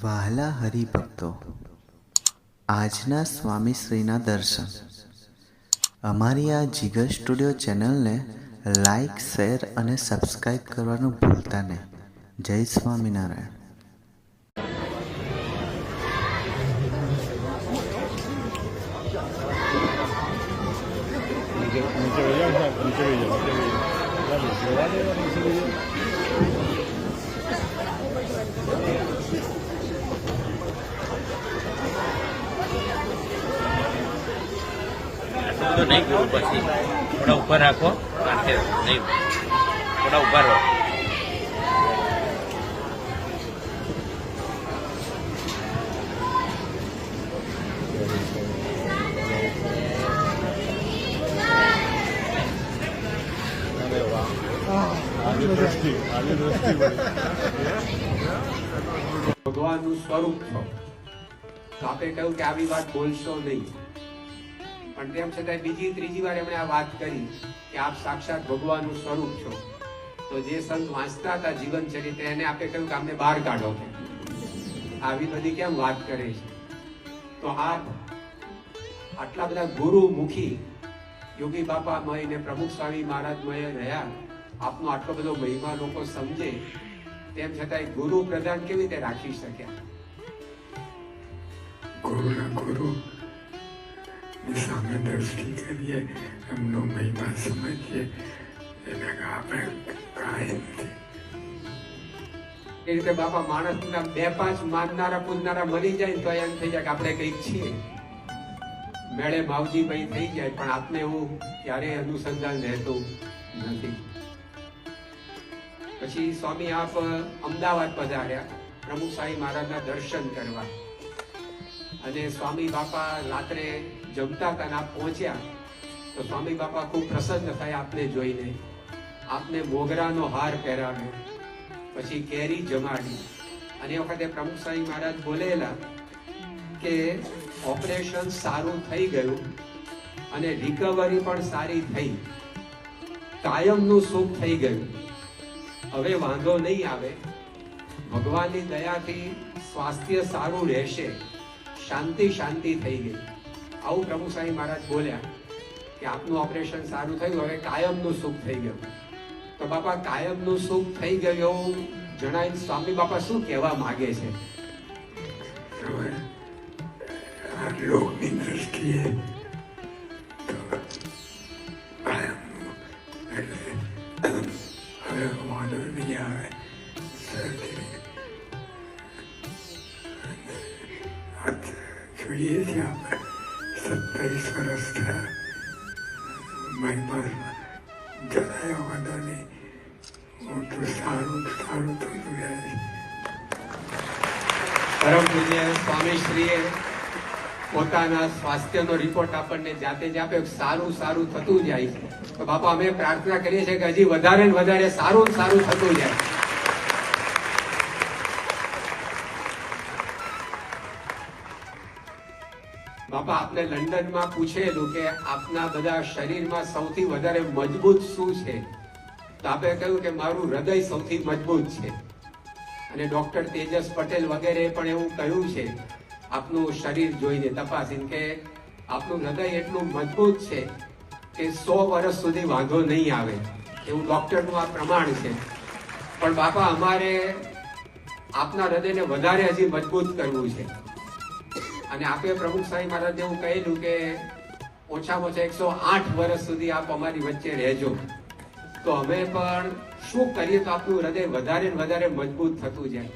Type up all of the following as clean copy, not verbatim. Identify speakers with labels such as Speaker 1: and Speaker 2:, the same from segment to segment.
Speaker 1: વહાલા હરિભક્તો, આજના સ્વામીશ્રીના દર્શન. અમારી આ જીગર સ્ટુડિયો ચેનલને લાઈક, શેર અને સબસ્ક્રાઈબ કરવાનું ભૂલતા નહીં. જય સ્વામિનારાયણ.
Speaker 2: તો નહીં કરું, પછી થોડા ઉપર રાખો, માથે નહીં, થોડા ઉપર રહો.
Speaker 3: ભગવાનનું સ્વરૂપ છો તો આપણે કહ્યું કે આવી વાત બોલશો નહીં, પણ તેમ છતાં બીજી ત્રીજી વાર એમણે આ વાત કરી કે આપ સાક્ષાત ભગવાનનું સ્વરૂપ છો. તો જે સંત વાંચતા હતા જીવન ચરિત્ર એને આપણે કહ્યું કે અમને બહાર કાઢો, આવી બધી કેમ વાત કરે છે. તો આપ આટલા બધા ગુરુમુખી યોગી બાપા મય ને પ્રમુખ સ્વામી મહારાજ મય રહ્યા, આપનો આટલો બધો મહિમા લોકો સમજે, તેમ છતાં ગુરુ પ્રદાન કેવી રીતે રાખી શક્યા?
Speaker 4: ગુરુના ગુરુ સામે દ્રષ્ટિ કરીએ, એમનો મહિમા સમજીએ, એને આપણે કાંઈ નથી.
Speaker 3: એ રીતે બાપા માણસના બે પાંચ માનનારા પૂજનારા મળી જાય તો એમ થઈ જાય કે આપણે કંઈક છીએ, મેળે માવજી ભાઈ થઈ જાય, પણ આપને એવું ક્યારેય અનુસંધાન રહેતું નથી. પછી સ્વામી આપ અમદાવાદ પધાર્યા પ્રમુખ સ્વામી મહારાજના દર્શન કરવા, અને સ્વામી બાપા રાત્રે જમતા હતા આપ પહોંચ્યા તો સ્વામી બાપા ખૂબ પ્રસન્ન થયા આપને જોઈને. આપને મોગરાનો હાર પહેરાવ્યો, પછી કેરી જમાડી, અને એ વખતે પ્રમુખ સ્વામી મહારાજ બોલેલા કે ઓપરેશન સારું થઈ ગયું અને રિકવરી પણ સારી થઈ, કાયમનું સુખ થઈ ગયું, હવે વાંધો નહીં આવે, ભગવાનની દયાથી સ્વાસ્થ્ય સારું રહેશે, શાંતિ શાંતિ થઈ ગઈ. આવું પ્રભુ સ્વામી મહારાજ બોલ્યા કે આપનું ઓપરેશન સારું થયું, હવે કાયમનું સુખ થઈ ગયું. તો બાપા કાયમનું સુખ થઈ ગયું એવું જણાવીને સ્વામી બાપા શું કહેવા માંગે છે?
Speaker 4: આ લોકની દ્રષ્ટિએ તો હવે વાંધો નહીં આવે. જોઈએ છીએ આપણે 27 વર્ષ થયા, મહિમા જરાય વાંધો નહીં, મોટું સારું સારું થતું જાય છે.
Speaker 3: પરમ પૂજ્ય સ્વામીશ્રીએ પોતાના સ્વાસ્થ્યનો રિપોર્ટ આપણને જાતે જ આપ્યો, સારું સારું થતું જાય છે. તો બાપા અમે પ્રાર્થના કરીએ છીએ કે હજી વધારે ને વધારે સારું સારું થતું જાય. બાપા આપને લંડનમાં પૂછેલું કે આપના બધા શરીરમાં સૌથી વધારે મજબૂત શું છે, તો આપે કહ્યું કે મારું હૃદય સૌથી મજબૂત છે. અને ડોક્ટર તેજસ પટેલ વગેરે પણ એવું કહ્યું છે આપનું શરીર જોઈને તપાસીને કે આપનું હૃદય એટલું મજબૂત છે કે 100 વર્ષ સુધી વાંધો નહીં આવે, એવું ડોક્ટરનું આ પ્રમાણ છે. પણ બાપા અમારે આપના હૃદયને વધારે હજી મજબૂત કરવું છે, અને આપે પ્રમુખ સ્વામી મહારાજ એવું કહેલું કે ઓછામાં ઓછા 108 વર્ષ સુધી આપ અમારી વચ્ચે રહેજો. તો અમે પણ શું કરીએ તો આપનું હૃદય વધારે ને વધારે મજબૂત થતું જાય?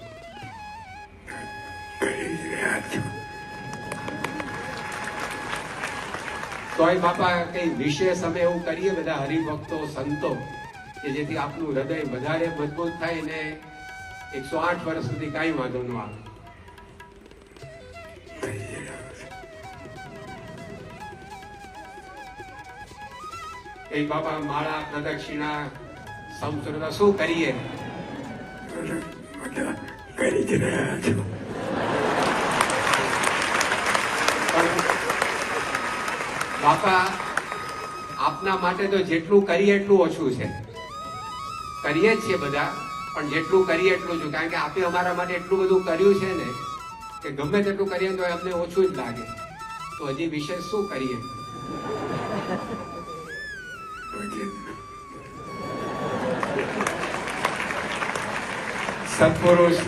Speaker 3: તોય બાપા કઈ વિશેષ અમે એવું કરીએ બધા હરિભક્તો સંતો કે જેથી આપનું હૃદય વધારે મજબૂત થાય ને 108 વર્ષ સુધી કઈ વાંધો ન આવે. એક બાપા માળા પ્રદક્ષિણા સમસુરતા શું કરીએ?
Speaker 4: કરી જ રહ્યા છો.
Speaker 3: બાપા આપના માટે તો જેટલું કરીએ એટલું ઓછું છે. કરીએ જ છીએ બધા, પણ જેટલું કરીએ એટલું જ, કારણ કે આપે અમારા માટે એટલું બધું કર્યું છે ને કે ગમે તેટલું કરીએ તો અમને ઓછું જ લાગે, તો હજી વિશેષ શું કરીએ?
Speaker 4: પછી
Speaker 3: સત્પુરુષ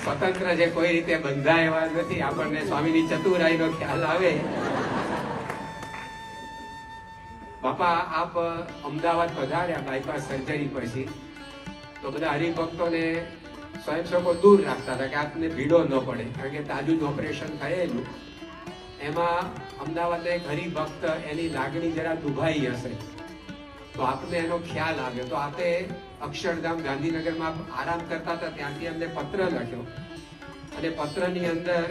Speaker 3: સ્વતંત્ર છે, કોઈ રીતે બંધાય એવા નથી. આપણને સ્વામીની ચતુરાઈનો ખ્યાલ આવે. બાપા આપ અમદાવાદ પધાર્યા બાયપાસ સર્જરી પછી, તો બધા હરિભક્તોને સ્વયંસેવકો દૂર રાખતા હતા કે આપને ભીડો ન પડે, કારણ કે તાજું જ ઓપરેશન થયેલું. એમાં અમદાવાદના એક હરિભક્ત એની લાગણી જરા દુભાઈ હશે, તો આપને એનો ખ્યાલ આવ્યો, તો આપે અક્ષરધામ ગાંધીનગરમાં આરામ કરતા હતા ત્યાંથી અમને પત્ર લખ્યો, અને પત્રની અંદર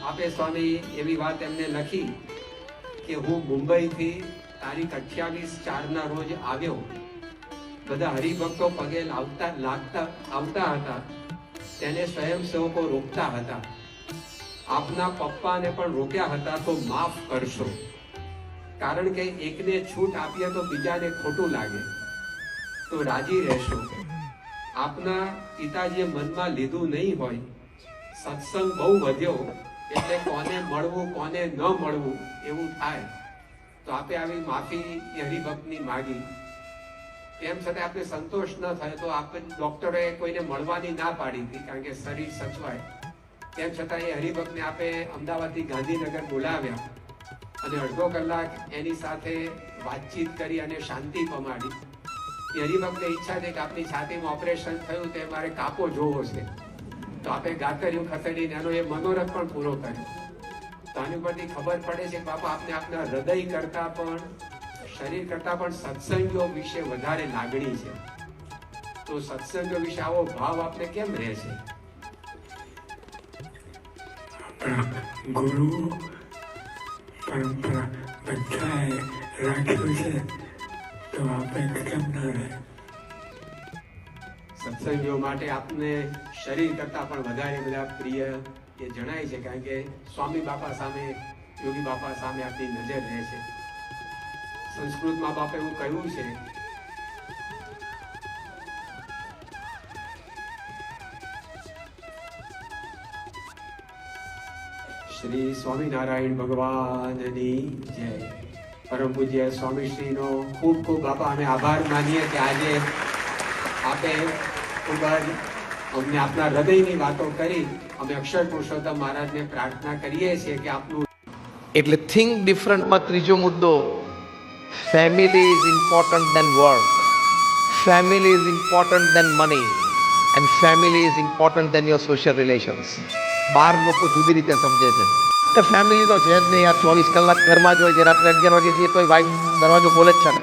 Speaker 3: આપે સ્વામી એવી વાત એમને લખી કે હું મુંબઈથી તારીખ 28/4 રોજ આવ્યો. બધા હરિભક્તો પગે આવતા હતા, તેને સ્વયંસેવકો રોકતા હતા. આપના પપ્પાને પણ રોક્યા હતા, તો માફ કરશો, કારણ કે એકને છૂટ આપીએ તો બીજાને ખોટું લાગે, તો રાજી રહેશો. આપના પિતાજીએ મનમાં લીધું નહીં હોય, સત્સંગ બહુ વધ્યો એટલે કોને મળવું કોને ન મળવું એવું થાય, તો આપે આવી માફી હરિભક્તની માગી. તેમ છતાં આપણે સંતોષ ન થયો, તો આપણે ડોક્ટરે કોઈને મળવાની ના પાડી હતી, કારણ કે શરીર સચવાય. તેમ છતાં એ હરિભક્તને આપે અમદાવાદથી ગાંધીનગર બોલાવ્યા અને અડધો કલાક એની સાથે વાતચીત કરી અને શાંતિ પમાડી. એ હરિભક્તને ઈચ્છા છે કે આપની છાતીમાં ઓપરેશન થયું તે મારે કાપો જોવો છે, તો આપે ગાતરિયું ખસેડીને એનો એ મનોરથ પણ પૂરો કર્યો. તો આની ઉપરથી ખબર પડે છે કે બાપા આપને આપના હૃદય કરતા પણ શરીર કરતા પણ સત્સંગીઓ વિશે વધારે લાગણી છે. તો સત્સંગીઓ વિશે આવો ભાવ આપને કેમ રહે છે?
Speaker 4: આપણા ગુરુ પરંપરા બધાએ રાખ્યું છે, તો આપણે કેમ ના રહે?
Speaker 3: સત્સંગીઓ માટે આપને શરીર કરતા પણ વધારે બધા પ્રિય એ જણાય છે, કારણ કે સ્વામી બાપા સામે, યોગી બાપા સામે આપની નજર રહે છે. સંસ્કૃતમાં બાપા એવું કહ્યું છે, શ્રી સ્વામિનારાયણ ભગવાનની જય. પરમ પૂજ્ય સ્વામીશ્રીનો ખૂબ ખૂબ બાપા અમે આભાર માનીએ કે આજે આપે ખૂબ જ અમને આપના હૃદયની વાતો કરી. અમે અક્ષર પુરુષોત્તમ મહારાજને પ્રાર્થના કરીએ છીએ કે આપનું
Speaker 5: એટલે થિંક ડિફરન્ટમાં ત્રીજો મુદ્દો, family is important then work, family is important then money, and family is important then your social relations. બાર લોકો જુદી રીતે સમજે છે કે ફેમિલી તો છે જ નહીં યાર, 24 કલાક ઘરમાં જ હોય છે, રાત્રે 11 વાગે જઈએ તોય વાઈફ દરવાજો ખોલે જ છે ને.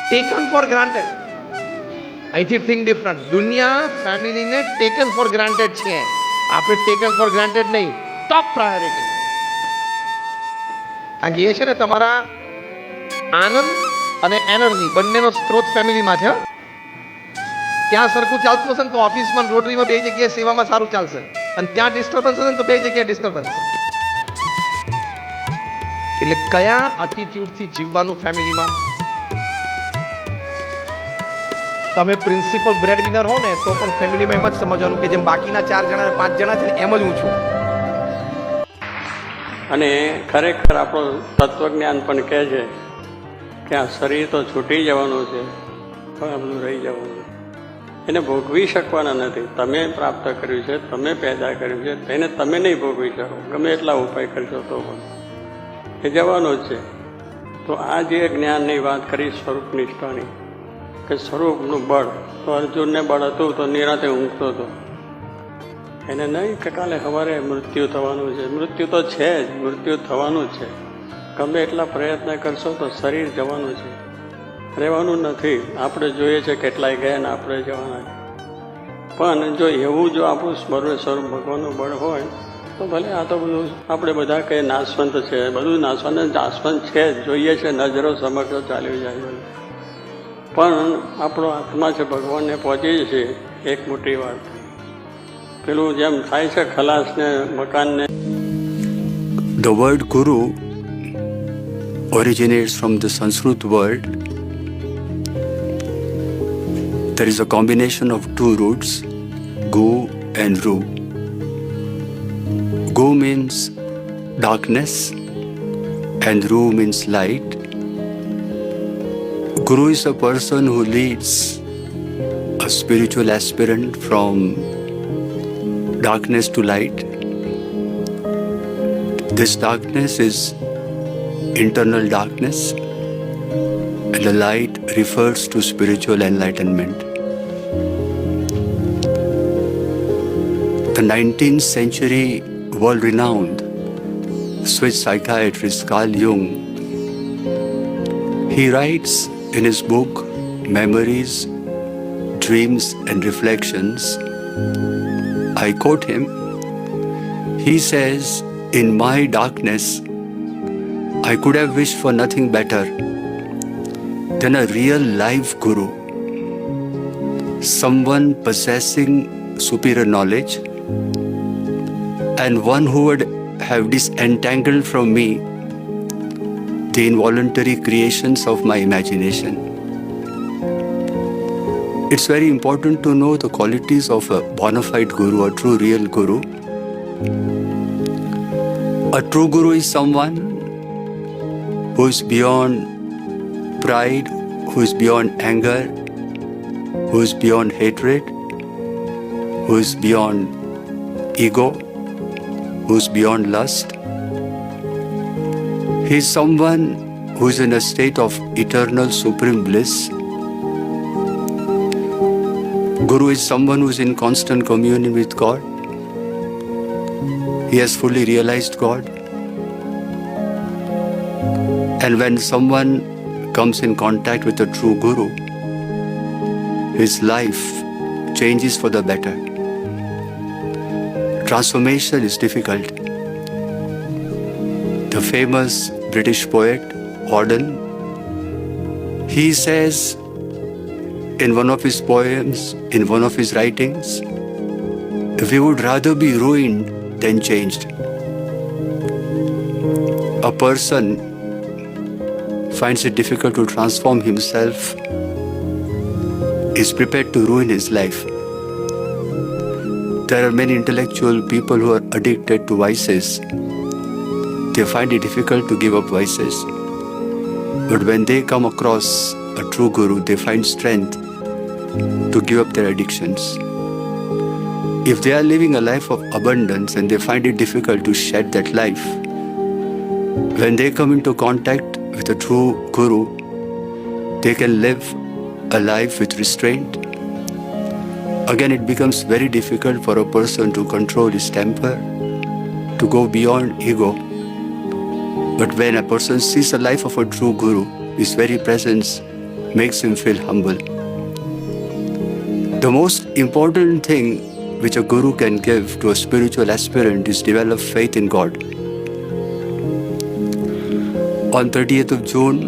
Speaker 5: Taken four granted. અહીંથી થિંક ડિફરન્ટ. દુનિયા ફેમિલીને ટેકન ફોર ગ્રાન્ટેડ છે, આપણે ટેકન ફોર ગ્રાન્ટેડ નહીં, ટોપ પ્રાયોરિટી. કારણ કે એ છે ને તમારા આનંદ અને એનર્જી બંનેનો સ્ત્રોત ફેમિલીમાં છે. ત્યાં સરખું ચાલતું હશે ને તો ઓફિસમાં રોટરીમાં બે જગ્યાએ સેવામાં સારું ચાલશે, અને ત્યાં ડિસ્ટર્બન્સ હશે ને તો બે જગ્યાએ ડિસ્ટર્બન્સ. એટલે કયા એટીટ્યુડથી જીવવાનું ફેમિલીમાં? તમે પ્રિન્સિપલ બ્રેડ વિનર હો ને તો પણ ફેમિલીમાં એમ જ સમજવાનું કે જેમ બાકીના 4 જણા 5 જણા છે ને એમ જ હું છું.
Speaker 6: અને ખરેખર આપણું તત્વજ્ઞાન પણ કહે છે કે આ શરીર તો છૂટી જવાનું છે, પણ આ બધું રહી જવાનું છે. એને ભોગવી શકવાના નથી. તમે પ્રાપ્ત કર્યું છે, તમે પેદા કર્યું છે, તેને તમે નહીં ભોગવી શકો, ગમે એટલા ઉપાય કરશો તો પણ એ જવાનું જ છે. તો આ જે જ્ઞાનની વાત કરી સ્વરૂપ નિષ્ઠાની, કે સ્વરૂપનું બળ, તો અર્જુનને બળ હતું તો નિરાંતે ઊંઘતો હતો. એને નહીં કે કાલે સવારે મૃત્યુ થવાનું છે. મૃત્યુ તો છે જ, મૃત્યુ થવાનું જ છે. ગમે એટલા પ્રયત્ન કરશો તો શરીર જવાનું છે, રહેવાનું નથી. આપણે જોઈએ છે કેટલાય ગયા ને આપણે જવાના છે. પણ જો એવું જો આપણું સ્વરૂપ ભગવાનનું બળ હોય તો ભલે આ તો બધું આપણે બધા કંઈ નાશવંત છે, બધું નાશવંત છે જ, જોઈએ છે નજરો સમક્ષ ચાલ્યું જાય. પણ આપણો આત્મા છે ભગવાનને પહોંચી છે. એક મોટી વાત પેલું જેમ થાય છે ખલાસને મકાનને.
Speaker 7: The word Guru originates from the Sanskrit word. The there is a combination of two roots, Gu and Ru. Gu means darkness and Ru means light. Guru is a person who leads a spiritual aspirant from darkness to light. This darkness is internal darkness, and the light refers to spiritual enlightenment. The 19th century world-renowned Swiss psychiatrist Carl Jung, he writes in his book Memories, Dreams and Reflections, I quote him, he says, "In my darkness, I could have wished for nothing better than a real life guru, someone possessing superior knowledge and one who would have disentangled from me the involuntary creations of my imagination." It's very important to know the qualities of a bona fide guru, a true real guru. A true guru is someone who is beyond pride, who is beyond anger, who is beyond hatred, who is beyond ego, who is beyond lust. He is someone who is in a state of eternal supreme bliss. Guru is someone who is in constant communion with God. He has fully realized God. And when someone comes in contact with a true guru, his life changes for the better. Transformation is difficult. The famous British poet Auden, he says in one of his poems, in one of his writings, we would rather be ruined than changed. A person finds it difficult to transform himself, is prepared to ruin his life. There are many intellectual people who are addicted to vices. They find it difficult to give up vices. But when they come across a true guru, they find strength to give up their addictions. If they are living a life of abundance and they find it difficult to shed that life, when they come into contact with a true guru, they can live a life with restraint. Again, it becomes very difficult for a person to control his temper, to go beyond ego. But when a person sees the life of a true guru, his very presence makes him feel humble. The most important thing which a guru can give to a spiritual aspirant is develop faith in God. On 30th of June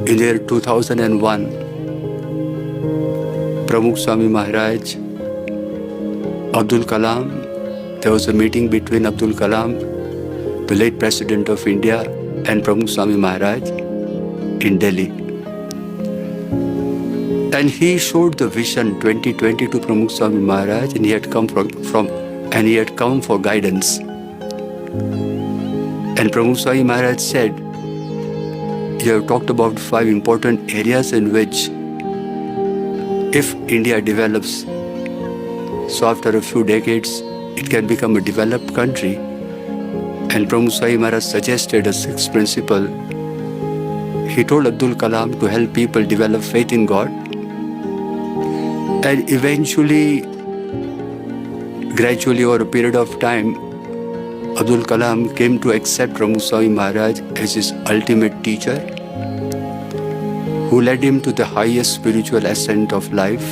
Speaker 7: in the year 2001, Pramukh Swami Maharaj, Abdul Kalam, there was a meeting between Abdul Kalam, the late President of India, and Pramukh Swami Maharaj in Delhi. And he showed the vision 2020 to Pramukh Swami Maharaj, and he had come for guidance. And Pramukh Swami Maharaj said, "You have talked about 5 important areas in which, if India develops, so after a few decades, it can become a developed country." And Pramukh Swami Maharaj suggested a 6th principle. He told Abdul Kalam to help people develop faith in God. And eventually, gradually over a period of time, Abdul Kalam came to accept Pramukh Swami Maharaj as his ultimate teacher, who led him to the highest spiritual ascent of life.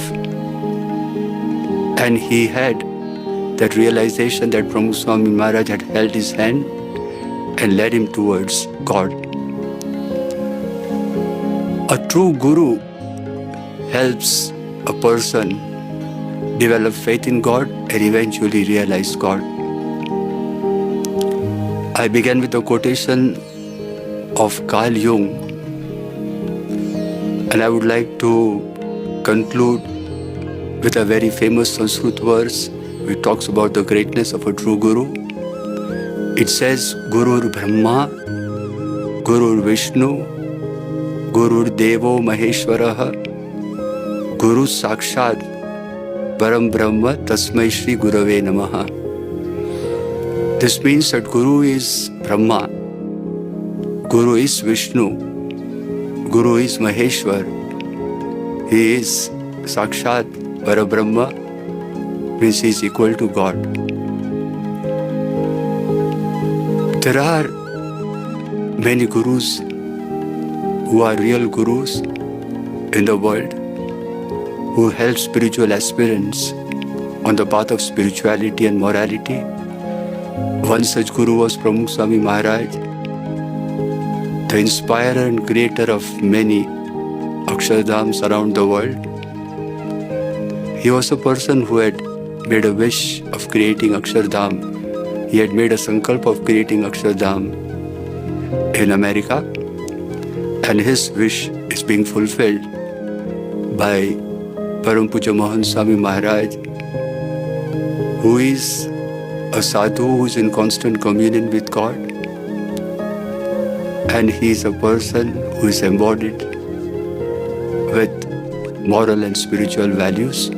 Speaker 7: And he had that realization that Pramukh Swami Maharaj had held his hand and led him towards God. A true guru helps a person develop faith in God and eventually realize God. I began with a quotation of Carl Jung, and I would like to conclude with a very famous Sanskrit verse which talks about the greatness of a true Guru. It says, Gurur Brahma, Gurur Vishnu, Gurur Devo Maheshwaraha, Guru Sakshat, Param Brahma, Tasmai Shri Gurave Namaha. This means that Guru is Brahma, Guru is Vishnu, Guru is Maheshwar, he is Sakshat Parabrahma, means he is equal to God. There are many gurus who are real gurus in the world who help spiritual aspirants on the path of spirituality and morality. One such guru was Pramukh Swami Maharaj, the inspirer and creator of many Akshardhams around the world. He was a person who had made a wish of creating Akshardham. He had made a sankalp of creating Akshardham in America, and his wish is being fulfilled by Param Puja Mohan Swami Maharaj, who is a sadhu who is in constant communion with God, and he is a person who is embodied with moral and spiritual values.